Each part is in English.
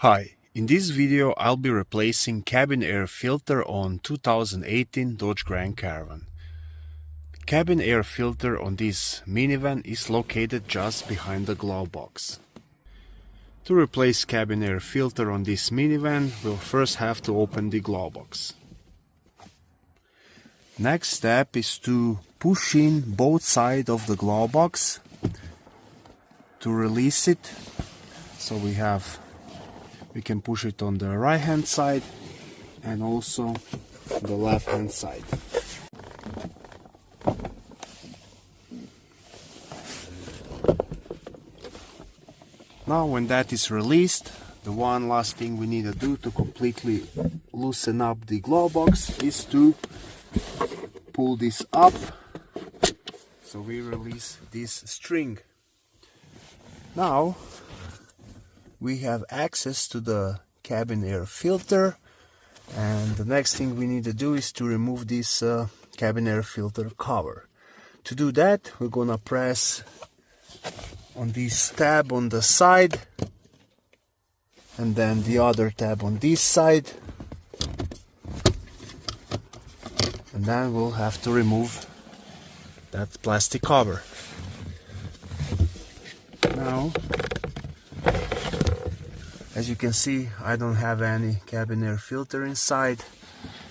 Hi, in this video I'll be replacing cabin air filter on 2018 Dodge Grand Caravan. Cabin air filter on this minivan is located just behind the glove box. To replace cabin air filter on this minivan, we'll first have to open the glove box. Next step is to push in both sides of the glove box to release it. So we can push it on the right hand side and also the left hand side. Now when that is released, the one last thing we need to do to completely loosen up the glove box is to pull this up so we release this string. Now we have access to the cabin air filter, and the next thing we need to do is to remove this cabin air filter cover. To do that, we're gonna press on this tab on the side and then the other tab on this side, and then we'll have to remove that plastic cover. Now, as you can see, I don't have any cabin air filter inside,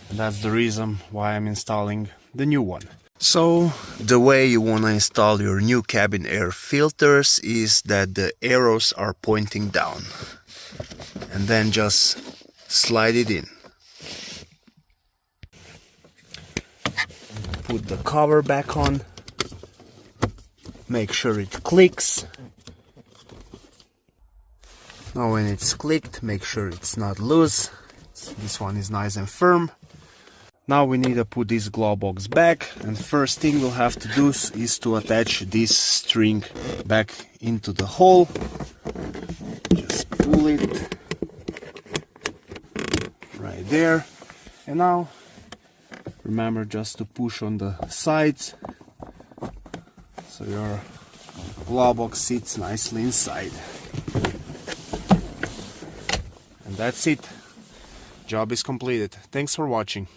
and that's the reason why I'm installing the new one. So the way you want to install your new cabin air filters is that the arrows are pointing down, and then just slide it in. Put the cover back on, make sure it clicks. Now when it's clicked, make sure it's not loose. This one is nice and firm. Now we need to put this glove box back, and first thing we'll have to do is to attach this string back into the hole. Just pull it right there, and now remember just to push on the sides so your glove box sits nicely inside. And that's it. Job is completed. Thanks for watching.